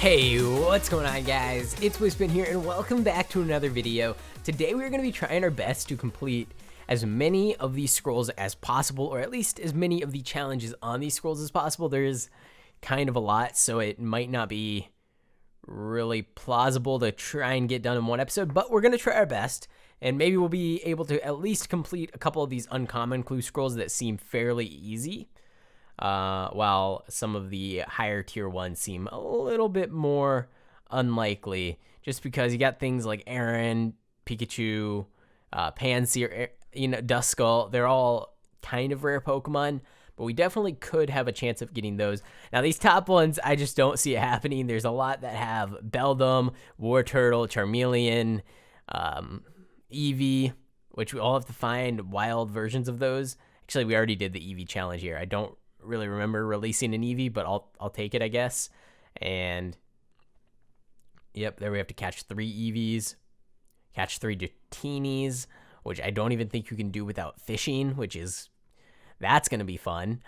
Hey, what's going on, guys? It's Wispin here, and welcome back to another video. Today we're going to be trying our best to complete as many of these scrolls as possible, or at least as many of the challenges on these scrolls as possible. There's kind of a lot, so it might not be really plausible to try and get done in one episode, but we're going to try our best, and maybe we'll be able to at least complete a couple of these uncommon clue scrolls that seem fairly easy. While some of the higher tier ones seem a little bit more unlikely, just because you got things like Aaron, Pikachu, Pansear, Duskull. They're all kind of rare Pokemon, but we definitely could have a chance of getting those. Now, these top ones, I just don't see it happening. There's a lot that have Beldum, Wartortle, Charmeleon, Eevee, which we all have to find wild versions of those. Actually, we already did the Eevee challenge here. I don't really remember releasing an Eevee, but I'll take it, I guess. And yep, there we have to catch 3 Eevees, catch 3 Dratinies, which I don't even think you can do without fishing, that's gonna be fun.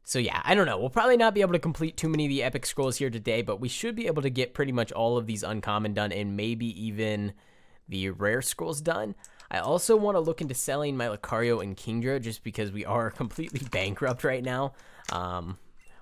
So yeah, I don't know, we'll probably not be able to complete too many of the epic scrolls here today, but we should be able to get pretty much all of these uncommon done, and maybe even the rare scrolls done. I also want to look into selling my Lucario and Kingdra, just because we are completely bankrupt right now.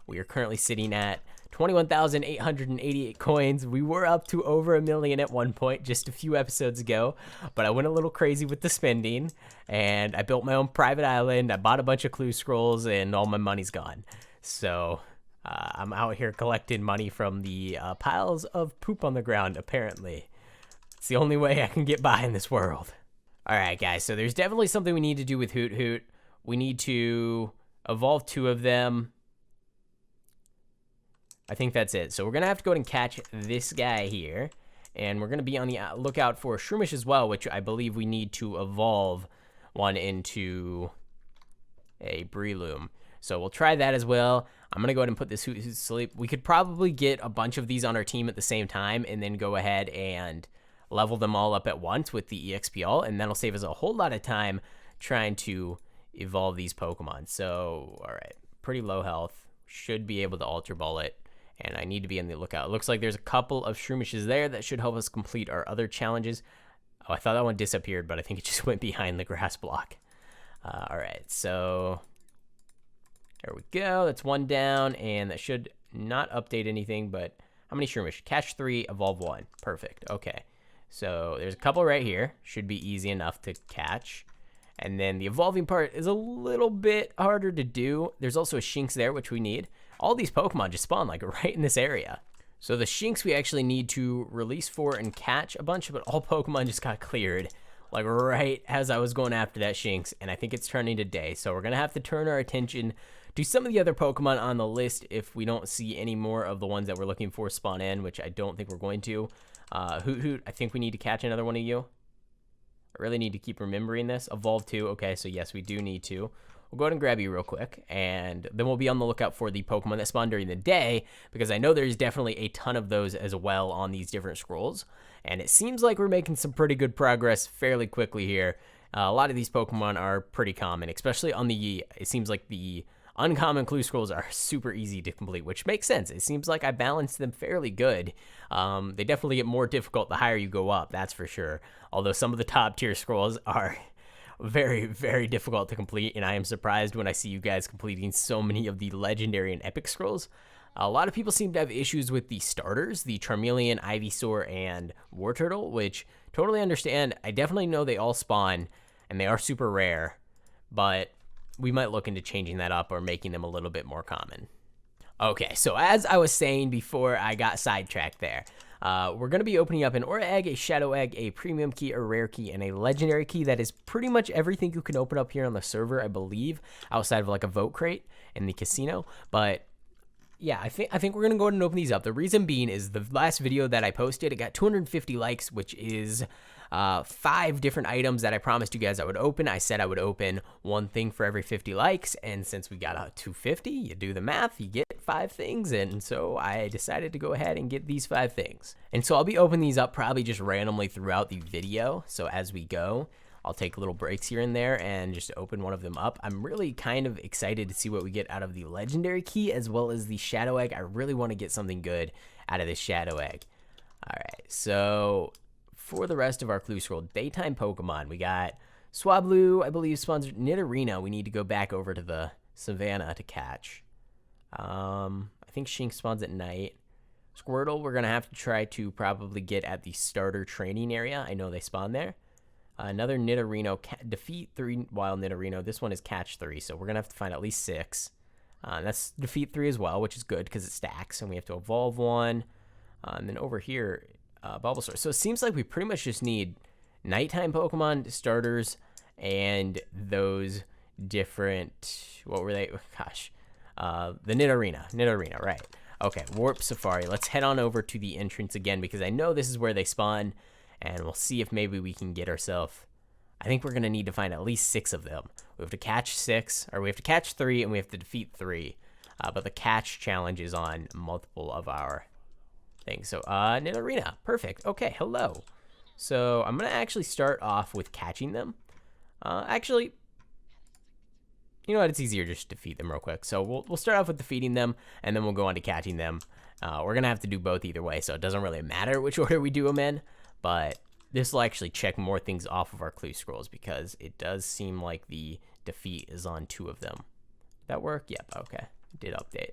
We are currently sitting at 21,888 coins. We were up to over 1 million at one point just a few episodes ago, but I went a little crazy with the spending, and I built my own private island. I bought a bunch of clue scrolls, and all my money's gone. So I'm out here collecting money from the piles of poop on the ground, apparently. It's the only way I can get by in this world. All right, guys, so there's definitely something we need to do with Hoot Hoot. We need to evolve 2 of them. I think that's it. So we're going to have to go and catch this guy here. And we're going to be on the lookout for Shroomish as well, which I believe we need to evolve one into a Breloom. So we'll try that as well. I'm going to go ahead and put this Hoot Hoot to sleep. We could probably get a bunch of these on our team at the same time and then go ahead and level them all up at once with the EXP all, and that'll save us a whole lot of time trying to evolve these Pokemon. So, all right, pretty low health. Should be able to Ultra Ball it, and I need to be on the lookout. It looks like there's a couple of Shroomishes there that should help us complete our other challenges. Oh, I thought that one disappeared, but I think it just went behind the grass block. All right, so there we go. That's 1 down, and that should not update anything, but how many Shroomish? Catch 3, evolve 1. Perfect, okay. So there's a couple right here. Should be easy enough to catch. And then the evolving part is a little bit harder to do. There's also a Shinx there, which we need. All these Pokemon just spawn like right in this area. So the Shinx we actually need to release for and catch a bunch, but all Pokemon just got cleared like right as I was going after that Shinx. And I think it's turning to day. So we're going to have to turn our attention to some of the other Pokemon on the list if we don't see any more of the ones that we're looking for spawn in, which I don't think we're going to. Hoot Hoot, I think we need to catch another one of you. I really need to keep remembering this. Evolve 2. Okay, so yes, we do need to. We'll go ahead and grab you real quick, and then we'll be on the lookout for the Pokemon that spawn during the day, because I know there's definitely a ton of those as well on these different scrolls, and it seems like we're making some pretty good progress fairly quickly here. A lot of these Pokemon are pretty common, especially on the, it seems like the uncommon clue scrolls are super easy to complete, which makes sense. It seems like I balanced them fairly good. They definitely get more difficult the higher you go up, that's for sure. Although some of the top tier scrolls are very, very difficult to complete, and I am surprised when I see you guys completing so many of the legendary and epic scrolls. A lot of people seem to have issues with the starters, the Charmeleon, Ivysaur, and Wartortle, which totally understand. I definitely know they all spawn, and they are super rare, but we might look into changing that up or making them a little bit more common. Okay, so as I was saying before I got sidetracked there, we're going to be opening up an Aura Egg, a Shadow Egg, a Premium Key, a Rare Key, and a Legendary Key. That is pretty much everything you can open up here on the server, I believe, outside of like a Vote Crate in the casino. But yeah, I think we're going to go ahead and open these up. The reason being is the last video that I posted, it got 250 likes, which is 5 different items that I promised you guys I would open. I said I would open 1 thing for every 50 likes, and since we got 250, you do the math, you get 5 things, and so I decided to go ahead and get these 5 things. And so I'll be opening these up probably just randomly throughout the video, so as we go. I'll take little breaks here and there and just open one of them up. I'm really kind of excited to see what we get out of the legendary key as well as the shadow egg. I really want to get something good out of this shadow egg. All right, so for the rest of our clue scroll, daytime Pokemon, we got Swablu, I believe, spawns Nidorina. We need to go back over to the savannah to catch. I think Shinx spawns at night. Squirtle, we're going to have to try to probably get at the starter training area. I know they spawn there. Another Nidorino, defeat 3 wild Nidorino. This one is catch 3, so we're going to have to find at least 6. That's defeat 3 as well, which is good because it stacks, and we have to evolve 1. And then over here, Bulbasaur. So it seems like we pretty much just need nighttime Pokemon starters and those different, what were they? Gosh, the Nidorina, right. Okay, Warp Safari. Let's head on over to the entrance again because I know this is where they spawn. And we'll see if maybe we can get ourselves. I think we're going to need to find at least 6 of them. We have to catch 6, or we have to catch 3, and we have to defeat 3. But the catch challenge is on multiple of our things. So, Nidorina. Perfect. Okay, hello. So, I'm going to actually start off with catching them. Actually, you know what? It's easier just to defeat them real quick. So, we'll start off with defeating them, and then we'll go on to catching them. We're going to have to do both either way, so it doesn't really matter which order we do them in. But this will actually check more things off of our clue scrolls because it does seem like the defeat is on 2 of them. Did that work? Yep, okay. Did update.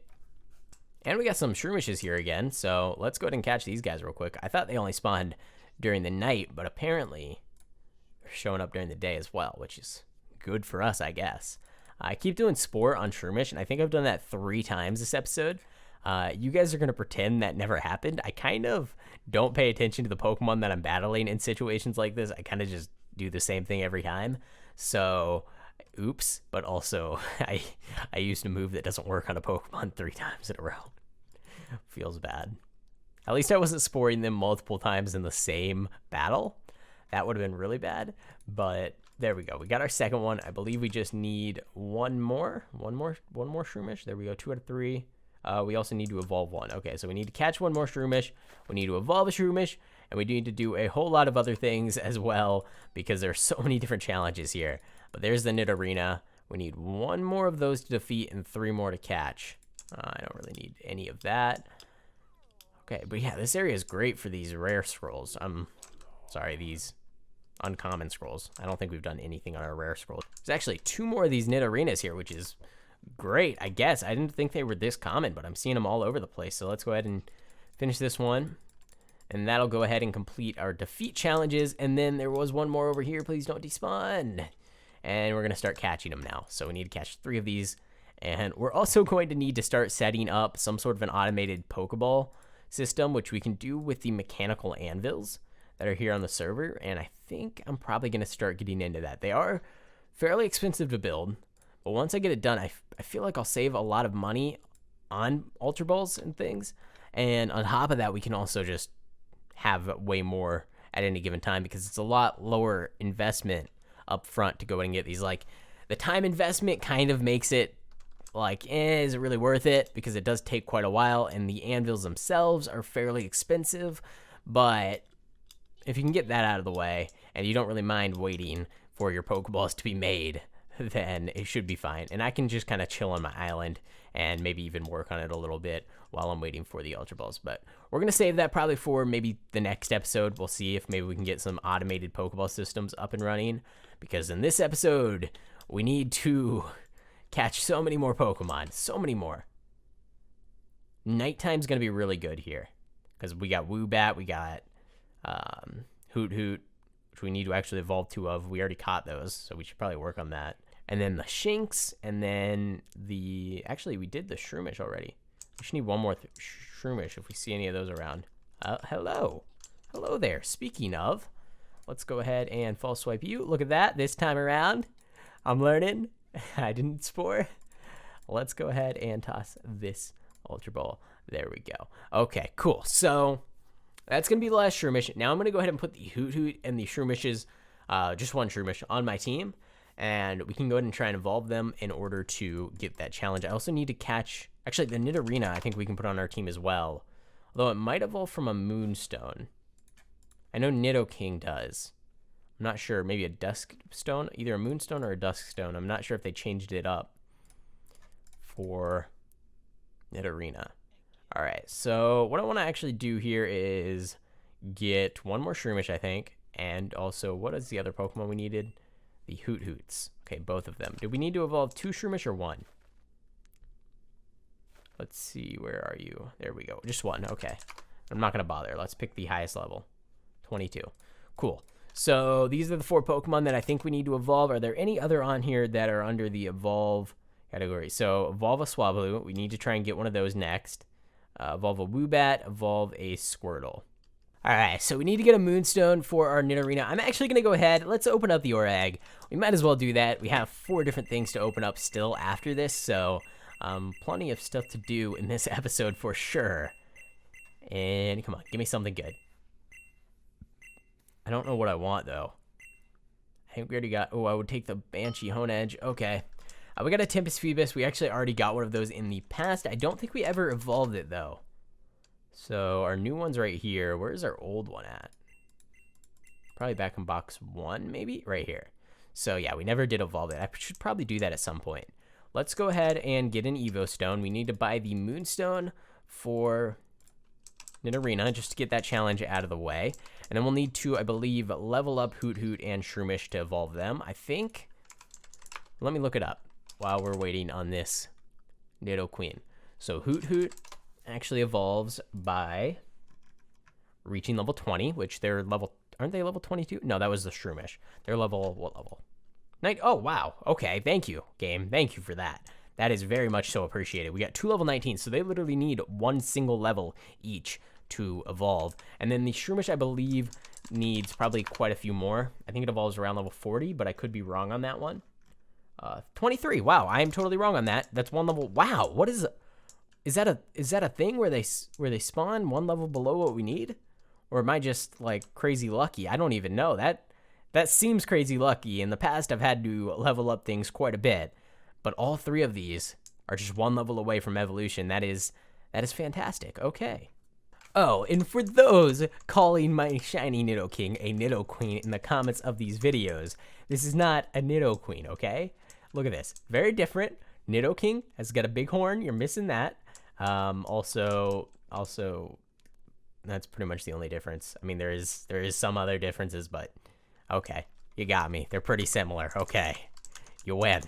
And we got some Shroomishes here again, so let's go ahead and catch these guys real quick. I thought they only spawned during the night, but apparently they're showing up during the day as well, which is good for us, I guess. I keep doing Spore on Shroomish, and I think I've done that 3 times this episode. You guys are going to pretend that never happened. I kind of don't pay attention to the Pokemon that I'm battling in situations like this. I kind of just do the same thing every time. So, oops. But also, I used a move that doesn't work on a Pokemon 3 times in a row. Feels bad. At least I wasn't sporing them multiple times in the same battle. That would have been really bad. But there we go. We got our second one. I believe we just need one more Shroomish. There we go. 2 out of 3. We also need to evolve 1. Okay, so we need to catch 1 more Shroomish, we need to evolve a Shroomish, and we need to do a whole lot of other things as well because there's so many different challenges here. But there's the Nidorina. We need 1 more of those to defeat and 3 more to catch. I don't really need any of that. Okay, but yeah, this area is great for these rare scrolls. Sorry, these uncommon scrolls. I don't think we've done anything on our rare scrolls. There's actually 2 more of these Nidorinas here, which is great, I guess. I didn't think they were this common, but I'm seeing them all over the place. So let's go ahead and finish this one. And that'll go ahead and complete our defeat challenges. And then there was 1 more over here. Please don't despawn. And we're going to start catching them now. So we need to catch 3 of these. And we're also going to need to start setting up some sort of an automated Pokeball system, which we can do with the mechanical anvils that are here on the server. And I think I'm probably going to start getting into that. They are fairly expensive to build. But once I get it done, I feel like I'll save a lot of money on Ultra Balls and things. And on top of that, we can also just have way more at any given time because it's a lot lower investment up front to go and get these. Like, the time investment kind of makes it like, is it really worth it? Because it does take quite a while, and the anvils themselves are fairly expensive. But if you can get that out of the way, and you don't really mind waiting for your Pokeballs to be made, then it should be fine. And I can just kind of chill on my island and maybe even work on it a little bit while I'm waiting for the Ultra Balls. But we're going to save that probably for maybe the next episode. We'll see if maybe we can get some automated Pokeball systems up and running. Because in this episode, we need to catch so many more Pokemon. So many more. Nighttime's going to be really good here. Because we got Woobat, we got Hoot Hoot, which we need to actually evolve 2 of. We already caught those, so we should probably work on that. And then the Shinx, and then the... Actually, we did the Shroomish already. We should need 1 more Shroomish if we see any of those around. Hello. Hello there. Speaking of, let's go ahead and false swipe you. Look at that. This time around, I'm learning. I didn't spore. Let's go ahead and toss this Ultra Ball. There we go. Okay, cool. So that's going to be the last Shroomish. Now I'm going to go ahead and put the Hoot Hoot and the Shroomishes, just 1 Shroomish, on my team. And we can go ahead and try and evolve them in order to get that challenge. I also need to catch... Actually, the Nidorina I think we can put on our team as well. Although it might evolve from a Moonstone. I know Nidoking does. I'm not sure. Maybe a dusk stone, either a moonstone or a dusk stone. I'm not sure if they changed it up for Nidorina. All right, so what I want to actually do here is get one more Shroomish, I think, and also, what is the other Pokemon we needed? The Hoot Hoots. Okay, both of them. Do we need to evolve 2 Shroomish or 1? Let's see, where are you? There we go, just 1, okay. I'm not gonna bother. Let's pick the highest level, 22. Cool. So these are the 4 Pokemon that I think we need to evolve. Are there any other on here that are under the evolve category? So evolve a Swablu. We need to try and get one of those next. Evolve a Woobat, evolve a Squirtle. All right, so we need to get a Moonstone for our Nidorina. I'm actually gonna go ahead, let's open up the Aura Egg. We might as well do that. We have 4 different things to open up still after this, so plenty of stuff to do in this episode for sure. And come on, give me something good. I don't know what I want though. I think we already got, oh, I would take the Banshee Honedge, okay. We got a Tempest Phoebus. We actually already got one of those in the past. I don't think we ever evolved it, though. So our new one's right here. Where's our old one at? Probably back in box 1, maybe? Right here. So, yeah, we never did evolve it. I should probably do that at some point. Let's go ahead and get an Evo Stone. We need to buy the Moonstone for Nidorina just to get that challenge out of the way. And then we'll need to, I believe, level up Hoot Hoot and Shroomish to evolve them. I think... Let me look it up while we're waiting on this Nidoqueen. So Hoot Hoot actually evolves by reaching level 20, which they're level, aren't they level 22? No, that was the Shroomish. They're level, what level? Oh, wow. Okay, thank you, game. Thank you for that. That is very much so appreciated. We got 2 level 19, so they literally need 1 single level each to evolve. And then the Shroomish, I believe, needs probably quite a few more. I think it evolves around level 40, but I could be wrong on that one. 23. Wow, I am totally wrong on that. That's 1 level. Wow, what is that a thing where they spawn 1 level below what we need? Or am I just like crazy lucky? I don't even know. That seems crazy lucky. In the past, I've had to level up things quite a bit, but all 3 of these are just 1 level away from evolution. That is fantastic. Okay. Oh, and for those calling my shiny Nidoking a Nidoqueen in the comments of these videos, this is not a Nidoqueen, okay? Look at this. Very different. Nidoking has got a big horn. You're missing that. Also, that's pretty much the only difference. I mean, there is some other differences, but okay, you got me. They're pretty similar. Okay, you win.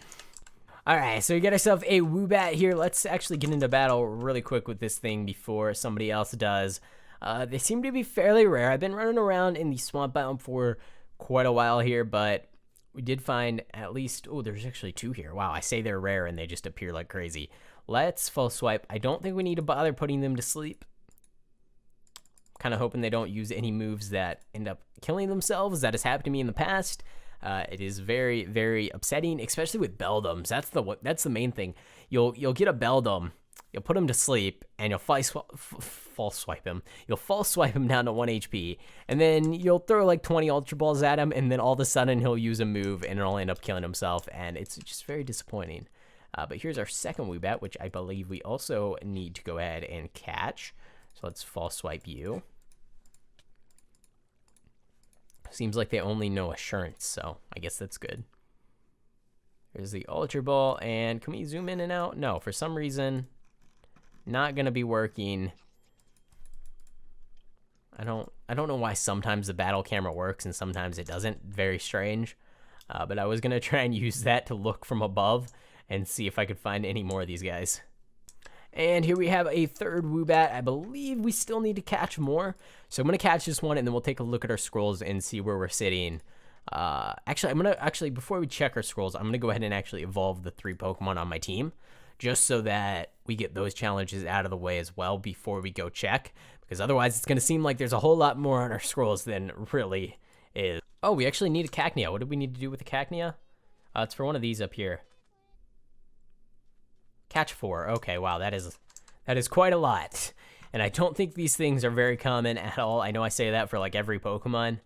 All right, so we get ourselves a Woobat here. Let's actually get into battle really quick with this thing before somebody else does. They seem to be fairly rare. I've been running around in the swamp biome for quite a while here, but we did find at least, oh, there's actually 2 here. Wow, I say they're rare and they just appear like crazy. Let's full swipe. I don't think we need to bother putting them to sleep. Kind of hoping they don't use any moves that end up killing themselves. That has happened to me in the past. It is very, very upsetting, especially with Beldums. That's the main thing. You'll get a Beldum, you'll put him to sleep, and you'll false swipe him. You'll false swipe him down to 1 HP, and then you'll throw like 20 Ultra Balls at him, and then all of a sudden he'll use a move, and it'll end up killing himself, and it's just very disappointing. But here's our second Woobat, which I believe we also need to go ahead and catch. So let's false swipe you. Seems like they only know Assurance, so I guess that's good. Here's the Ultra Ball, and can we zoom in and out? No, for some reason, not gonna be working. I don't know why sometimes the battle camera works and sometimes it doesn't. Very strange. But I was gonna try and use that to look from above and see if I could find any more of these guys. And here we have a 3rd Woobat. I believe we still need to catch more. So I'm going to catch this one, and then we'll take a look at our scrolls and see where we're sitting. Actually, before we check our scrolls, I'm going to go ahead and actually evolve the 3 Pokemon on my team, just so that we get those challenges out of the way as well before we go check. Because otherwise, it's going to seem like there's a whole lot more on our scrolls than really is. Oh, we actually need a Cacnea. What do we need to do with the Cacnea? It's for one of these up here. Catch 4. Okay, wow, that is quite a lot. And I don't think these things are very common at all. I know I say that for like every Pokemon,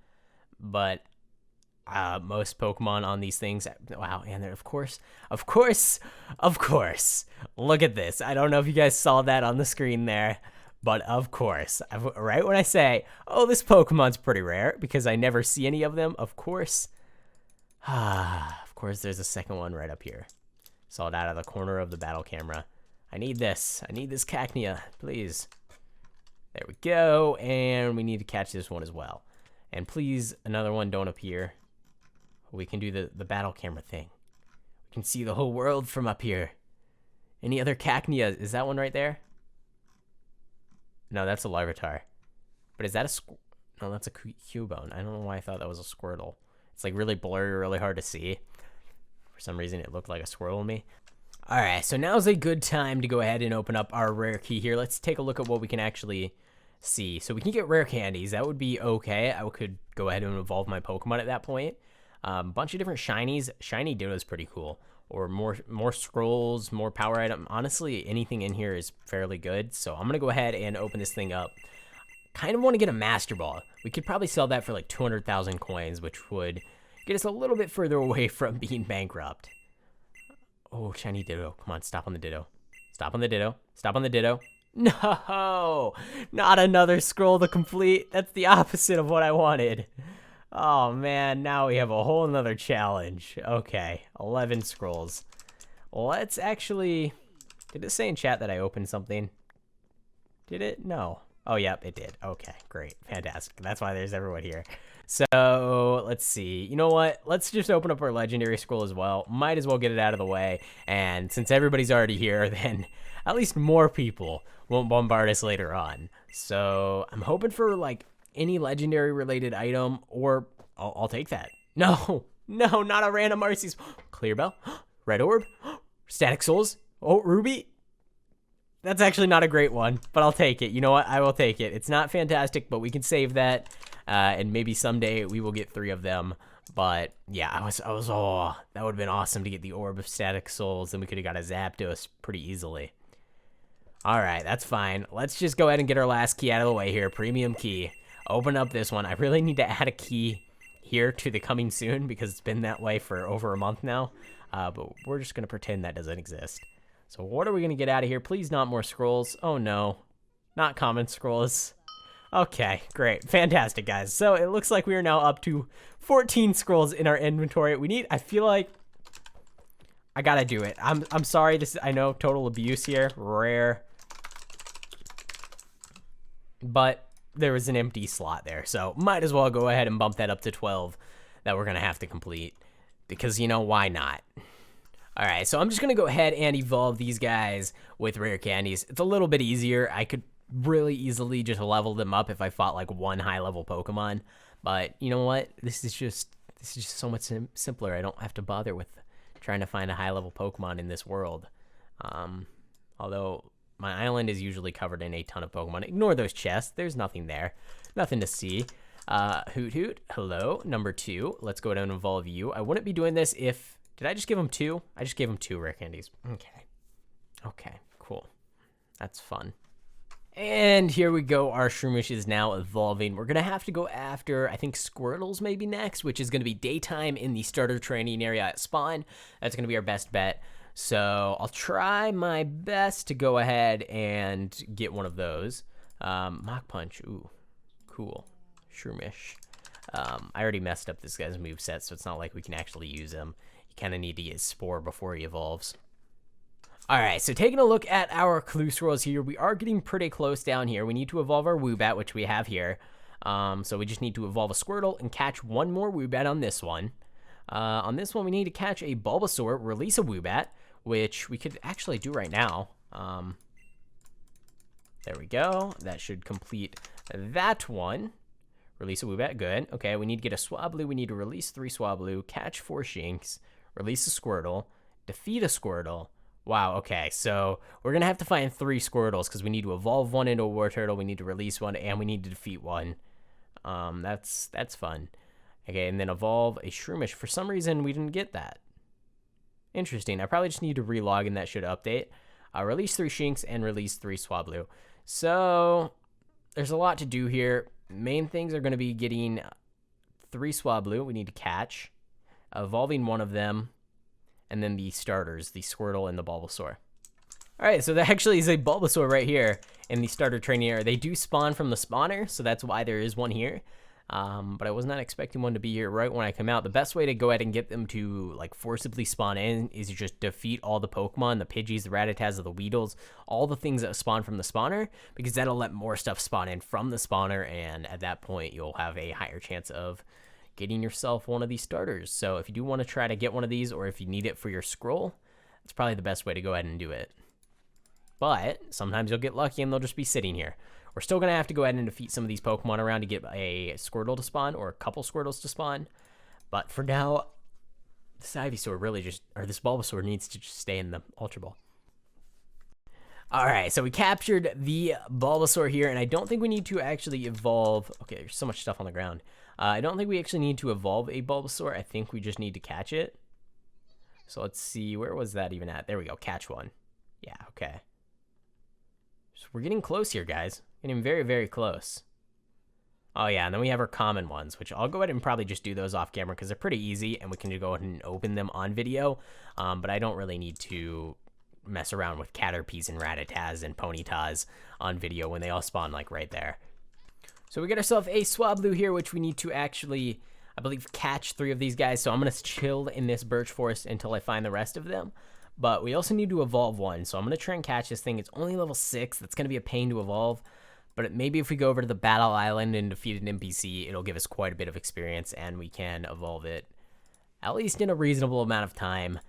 but most Pokemon on these things, wow, and of course, look at this. I don't know if you guys saw that on the screen there, But of course, right when I say, oh, this Pokemon's pretty rare because I never see any of them, of course, there's a second one right up here. Saw it out of the corner of the battle camera. I need this. I need this Cacnea, please. There we go. And we need to catch this one as well. And please, another one don't appear. We can do the battle camera thing. We can see the whole world from up here. Any other Cacnea? Is that one right there? No, that's a Larvitar. But is that a... No, that's a Cubone. I don't know why I thought that was a Squirtle. It's like really blurry, really hard to see. For some reason, it looked like a Squirtle to me. Alright, so now's a good time to go ahead and open up our rare key here. Let's take a look at what we can actually see. So we can get rare candies. That would be okay. I could go ahead and evolve my Pokemon at that point. Bunch of different shinies. Shiny Ditto's pretty cool. Or more scrolls, more power item. Honestly, anything in here is fairly good. So I'm going to go ahead and open this thing up. Kind of want to get a Master Ball. We could probably sell that for like 200,000 coins, which would get us a little bit further away from being bankrupt. Oh, shiny Ditto. Come on, stop on the Ditto. Stop on the Ditto. Stop on the Ditto. No! Not another scroll to complete. That's the opposite of what I wanted. Oh, man. Now we have a whole nother challenge. Okay. 11 scrolls. Let's actually... Did it say in chat that I opened something? Did it? No. Oh, yep, it did. Okay, great. Fantastic. That's why there's everyone here. So, let's see. You know what? Let's just open up our legendary scroll as well. Might as well get it out of the way. And since everybody's already here, then at least more people won't bombard us later on. So, I'm hoping for, like, any legendary related item, or I'll take that. No, not a random Arceus. Clear Bell, Red Orb, Static Souls, oh, Ruby. That's actually not a great one, but I'll take it. You know what? I will take it. It's not fantastic, but we can save that. And maybe someday we will get 3 of them. But yeah, oh, that would have been awesome to get the Orb of Static Souls. Then we could have got a Zapdos pretty easily. All right, that's fine. Let's just go ahead and get our last key out of the way here. Premium key. Open up this one. I really need to add a key here to the coming soon because it's been that way for over a month now. But we're just going to pretend that doesn't exist. So what are we going to get out of here? Please not more scrolls. Oh, no. Not common scrolls. Okay, great. Fantastic, guys. So it looks like we are now up to 14 scrolls in our inventory. I feel like I got to do it. I'm sorry. I know total abuse here. Rare. But there was an empty slot there. So might as well go ahead and bump that up to 12 that we're going to have to complete. Because, you know, why not? All right, so I'm just going to go ahead and evolve these guys with rare candies. It's a little bit easier. I could really easily just level them up if I fought like one high-level Pokemon. But you know what? This is just so much simpler. I don't have to bother with trying to find a high-level Pokemon in this world. Although my island is usually covered in a ton of Pokemon. Ignore those chests. There's nothing there. Nothing to see. Hoot Hoot, hello, number 2. Let's go down and evolve you. I wouldn't be doing this if... Did I just give him 2? I just gave him 2 rare candies. Okay, cool. That's fun. And here we go. Our Shroomish is now evolving. We're going to have to go after, I think, Squirtles maybe next, which is going to be daytime in the starter training area at spawn. That's going to be our best bet. So I'll try my best to go ahead and get one of those. Mach Punch. Ooh, cool. Shroomish. I already messed up this guy's moveset, so it's not like we can actually use him. You kind of need to get his Spore before he evolves. Alright, so taking a look at our clue scrolls here, we are getting pretty close down here. We need to evolve our Woobat, which we have here. So we just need to evolve a Squirtle and catch one more Woobat on this one. On this one, we need to catch a Bulbasaur, release a Woobat, which we could actually do right now. There we go. That should complete that one. Release a Woobat, good. Okay, we need to get a Swablu. We need to release 3 Swablu, catch 4 Shinx, release a Squirtle, defeat a Squirtle. Wow, okay, so we're going to have to find 3 Squirtles because we need to evolve one into a War Turtle, we need to release one, and we need to defeat one. That's fun. Okay, and then evolve a Shroomish. For some reason, we didn't get that. Interesting. I probably just need to relog and that should update. Release 3 Shinx and release 3 Swablu. So there's a lot to do here. Main things are going to be getting 3 Swablu we need to catch, evolving one of them, and then the starters, the Squirtle and the Bulbasaur. All right, so there actually is a Bulbasaur right here in the starter training area. They do spawn from the spawner, so that's why there is one here. But I was not expecting one to be here right when I come out. The best way to go ahead and get them to like forcibly spawn in is you just defeat all the Pokemon, the Pidgeys, the Rattatas, the Weedles, all the things that spawn from the spawner, because that'll let more stuff spawn in from the spawner, and at that point you'll have a higher chance of getting yourself one of these starters. So if you do want to try to get one of these, or if you need it for your scroll, that's probably the best way to go ahead and do it. But sometimes you'll get lucky and they'll just be sitting here. We're still going to have to go ahead and defeat some of these Pokemon around to get a Squirtle to spawn, or a couple Squirtles to spawn. But for now, this Ivysaur really just, or this Bulbasaur needs to just stay in the Ultra Ball. Alright, so we captured the Bulbasaur here, and I don't think we need to actually evolve. Okay, there's so much stuff on the ground. I don't think we actually need to evolve a Bulbasaur. I think we just need to catch it. So let's see, where was that even at? There we go, catch one. Yeah, okay. So we're getting close here, guys. Getting very, very close. Oh, yeah, and then we have our common ones, which I'll go ahead and probably just do those off camera because they're pretty easy, and we can just go ahead and open them on video. But I don't really need to mess around with Caterpies and Rattatas and Ponytas on video when they all spawn, like, right there. So we got ourselves a Swablu here, which we need to actually, I believe, catch 3 of these guys. So I'm going to chill in this birch forest until I find the rest of them. But we also need to evolve one, so I'm going to try and catch this thing. It's only level 6. That's going to be a pain to evolve. But maybe if we go over to the Battle Island and defeat an NPC, it'll give us quite a bit of experience, and we can evolve it, at least in a reasonable amount of time.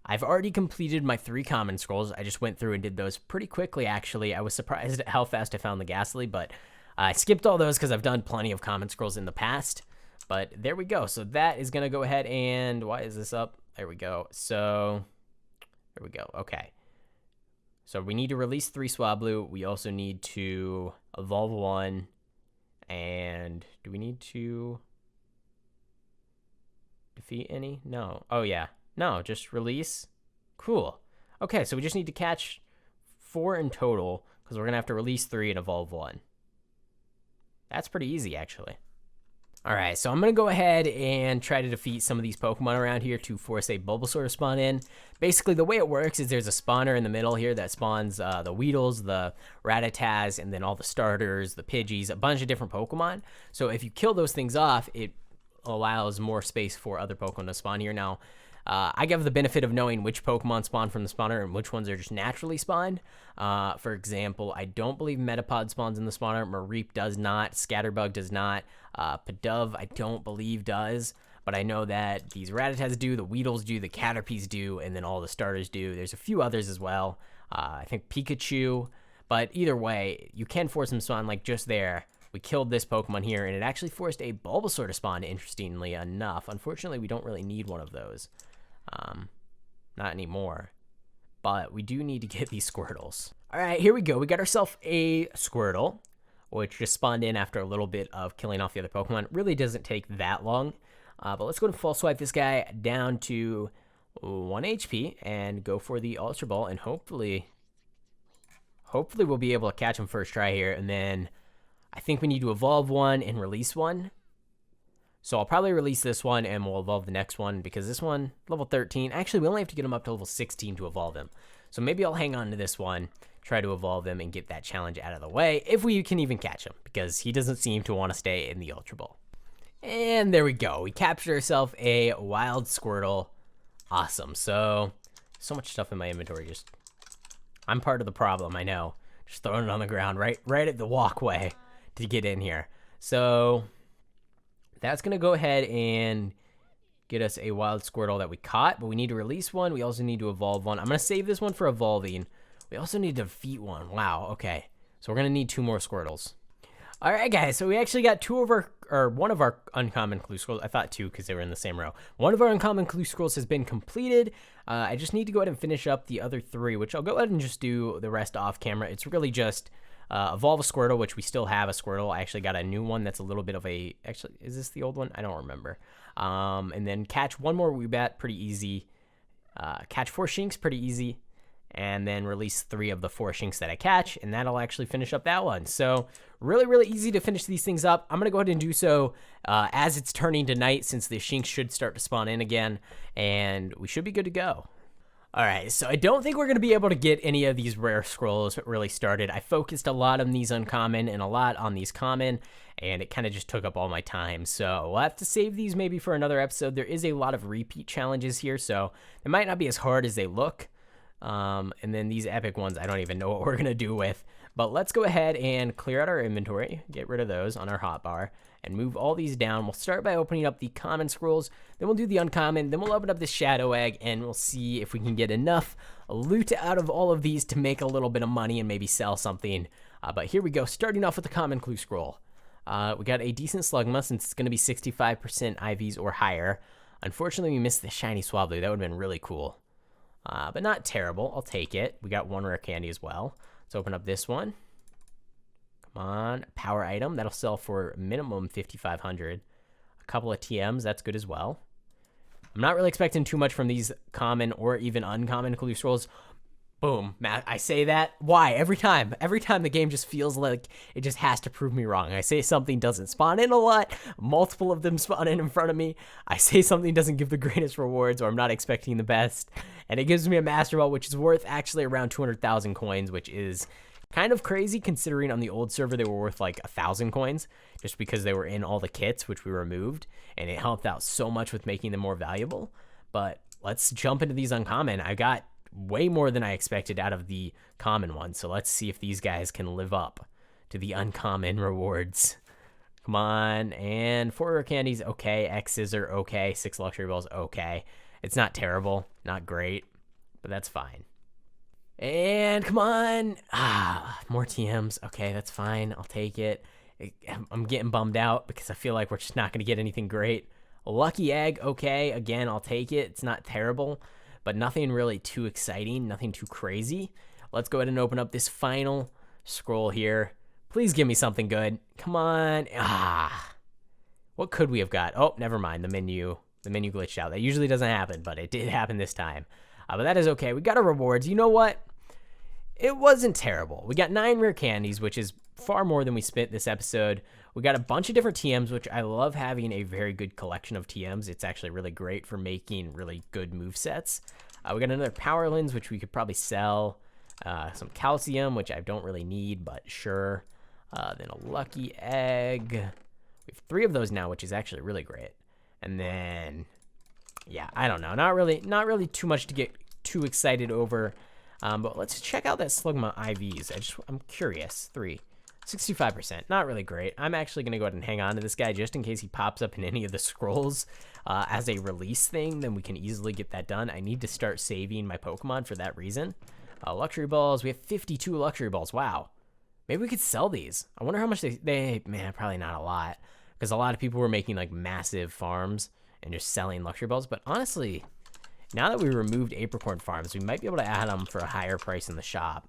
I've already completed my 3 common scrolls. I just went through and did those pretty quickly, actually. I was surprised at how fast I found the Ghastly, but I skipped all those because I've done plenty of common scrolls in the past. But there we go. So that is going to go ahead and... Why is this up? There we go. So... There we go. Okay. So we need to release 3 Swablu. We also need to evolve 1. And do we need to defeat any? No. Oh, yeah. No, just release. Cool. Okay, so we just need to catch 4 in total because we're going to have to release 3 and evolve 1. That's pretty easy, actually. All right, so I'm going to go ahead and try to defeat some of these Pokemon around here to force a Bulbasaur to spawn in. Basically, the way it works is there's a spawner in the middle here that spawns the Weedles, the Rattatas, and then all the starters, the Pidgeys, a bunch of different Pokemon. So if you kill those things off, it allows more space for other Pokemon to spawn here. Now, I give the benefit of knowing which Pokemon spawn from the spawner and which ones are just naturally spawned. For example, I don't believe Metapod spawns in the spawner. Mareep does not. Scatterbug does not. Pidove, I don't believe does. But I know that these Rattatas do, the Weedles do, the Caterpies do, and then all the starters do. There's a few others as well. I think Pikachu. But either way, you can force them to spawn like just there. We killed this Pokemon here, and it actually forced a Bulbasaur to spawn, interestingly enough. Unfortunately, we don't really need one of those. Not anymore. But we do need to get these Squirtles. All right, here we go. We got ourselves a Squirtle, which just spawned in after a little bit of killing off the other Pokemon. It really doesn't take that long. But let's go and full swipe this guy down to 1 HP and go for the Ultra Ball, and hopefully we'll be able to catch him first try here, and then I think we need to evolve 1 and release 1. So I'll probably release this one and we'll evolve the next one because this one, level 13. Actually, we only have to get him up to level 16 to evolve him. So maybe I'll hang on to this one, try to evolve him and get that challenge out of the way if we can even catch him because he doesn't seem to want to stay in the Ultra Ball. And there we go. We captured ourselves a wild Squirtle. Awesome. So much stuff in my inventory. I'm part of the problem, I know. Just throwing it on the ground right at the walkway to get in here. So that's going to go ahead and get us a wild Squirtle that we caught, but we need to release 1. We also need to evolve 1. I'm going to save this one for evolving. We also need to defeat 1. Wow, okay. So we're going to need 2 more Squirtles. All right, guys, so we actually got one of our uncommon clue scrolls. I thought 2 because they were in the same row. One of our uncommon clue scrolls has been completed. I just need to go ahead and finish up the other 3, which I'll go ahead and just do the rest off camera. It's really just evolve a Squirtle, which we still have a Squirtle. I actually got a new one that's a little bit of a... Actually, is this the old one? I don't remember. And then catch 1 more Woobat, pretty easy. Catch 4 Shinx, pretty easy. And then release 3 of the 4 Shinx that I catch, and that'll actually finish up that one. So really, really easy to finish these things up. I'm going to go ahead and do so as it's turning to night, since the Shinx should start to spawn in again, and we should be good to go. All right, so I don't think we're going to be able to get any of these rare scrolls really started. I focused a lot on these uncommon and a lot on these common, and it kind of just took up all my time. So we'll have to save these maybe for another episode. There is a lot of repeat challenges here, so they might not be as hard as they look. And then these epic ones, I don't even know what we're going to do with. But let's go ahead and clear out our inventory, get rid of those on our hotbar, and move all these down. We'll start by opening up the common scrolls, then we'll do the uncommon, then we'll open up this shadow egg, and we'll see if we can get enough loot out of all of these to make a little bit of money and maybe sell something. But here we go, starting off with the common clue scroll. We got a decent slugma since it's going to be 65% IVs or higher. Unfortunately, we missed the shiny Swablu. That would have been really cool. But not terrible. I'll take it. We got one rare candy as well. Let's open up this one. Come on. Power item. That'll sell for minimum 5,500. A couple of TMs. That's good as well. I'm not really expecting too much from these common or even uncommon clue scrolls. Boom. Matt, I say that. Why? Every time the game just feels like it just has to prove me wrong. I say something doesn't spawn in a lot. Multiple of them spawn in front of me. I say something doesn't give the greatest rewards, or I'm not expecting the best. And it gives me a Master Ball, which is worth actually around 200,000 coins, which is kind of crazy considering on the old server they were worth like 1,000 coins just because they were in all the kits, which we removed. And it helped out so much with making them more valuable. But let's jump into these uncommon. I got way more than I expected out of the common ones. So let's see if these guys can live up to the uncommon rewards. Come on. And 4 rare candies, okay. X's are okay. 6 luxury balls, okay. It's not terrible, not great, but that's fine. And come on. More TMs. Okay, that's fine. I'll take it. I'm getting bummed out because I feel like we're just not going to get anything great. A lucky egg, okay. Again, I'll take it. It's not terrible, but nothing really too exciting, nothing too crazy. Let's go ahead and open up this final scroll here. Please give me something good. Come on. What could we have got? Oh, never mind. The menu glitched out. That usually doesn't happen, but it did happen this time. But that is okay. We got our rewards. You know what? It wasn't terrible. We got 9 rare candies, which is far more than we spent this episode. We got a bunch of different TMs, which I love having a very good collection of TMs. It's actually really great for making really good movesets. We got another power lens, which we could probably sell. Some calcium, which I don't really need, but sure. Then a lucky egg. We have 3 of those now, which is actually really great. And then, yeah, I don't know. Not really too much to get too excited over. But let's check out that Slugma IVs. I'm curious. 65%. Not really great. I'm actually going to go ahead and hang on to this guy just in case he pops up in any of the scrolls as a release thing. Then we can easily get that done. I need to start saving my Pokemon for that reason. Luxury balls. We have 52 luxury balls. Wow. Maybe we could sell these. I wonder how much man, probably not a lot. Because a lot of people were making like massive farms and just selling luxury balls. But honestly, now that we removed apricorn farms, we might be able to add them for a higher price in the shop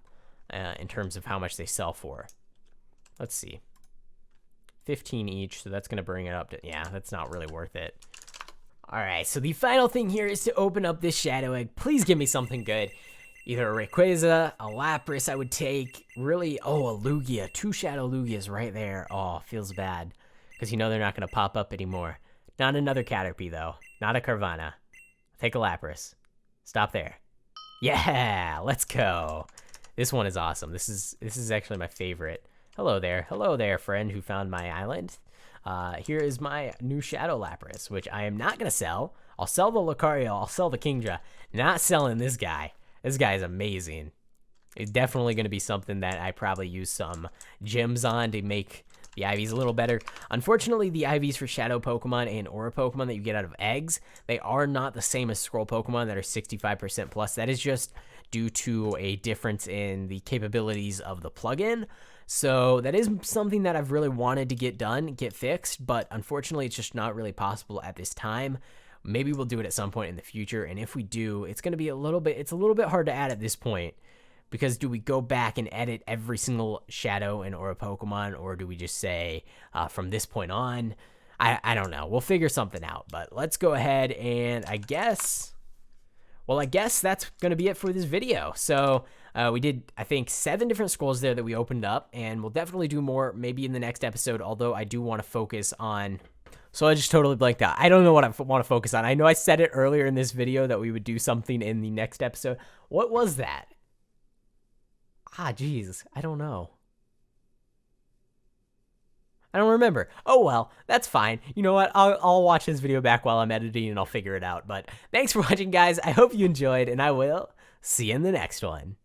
in terms of how much they sell for. Let's see. 15 each, so that's going to bring it up to, yeah, that's not really worth it. All right, so the final thing here is to open up this shadow egg. Please give me something good. Either a Rayquaza, a Lapras I would take. Really, oh, a Lugia. 2 Shadow Lugias right there. Oh, feels bad. Because you know they're not going to pop up anymore. Not another Caterpie, though. Not a Carvana. Take a Lapras. Stop there. Yeah, let's go. This one is awesome. This is actually my favorite. Hello there, friend who found my island. Here is my new Shadow Lapras, which I am not going to sell. I'll sell the Lucario, I'll sell the Kingdra. Not selling this guy. This guy is amazing. It's definitely going to be something that I probably use some gems on to make the IVs a little better. Unfortunately, the IVs for Shadow Pokemon and Aura Pokemon that you get out of eggs, they are not the same as Scroll Pokemon that are 65% plus. That is just due to a difference in the capabilities of the plugin. So that is something that I've really wanted to get done, get fixed, but unfortunately it's just not really possible at this time. Maybe we'll do it at some point in the future, and if we do, it's going to be a little bit hard to add at this point, because do we go back and edit every single Shadow and Aura Pokemon, or do we just say from this point on? I don't know. We'll figure something out, but let's go ahead and I guess that's going to be it for this video. So we did, I think, 7 different scrolls there that we opened up, and we'll definitely do more maybe in the next episode, although I do want to focus on So I just totally blanked out. I don't know what I want to focus on. I know I said it earlier in this video that we would do something in the next episode. What was that? Ah, geez. I don't know. I don't remember. Oh, well, that's fine. You know what? I'll watch this video back while I'm editing and I'll figure it out. But thanks for watching, guys. I hope you enjoyed, and I will see you in the next one.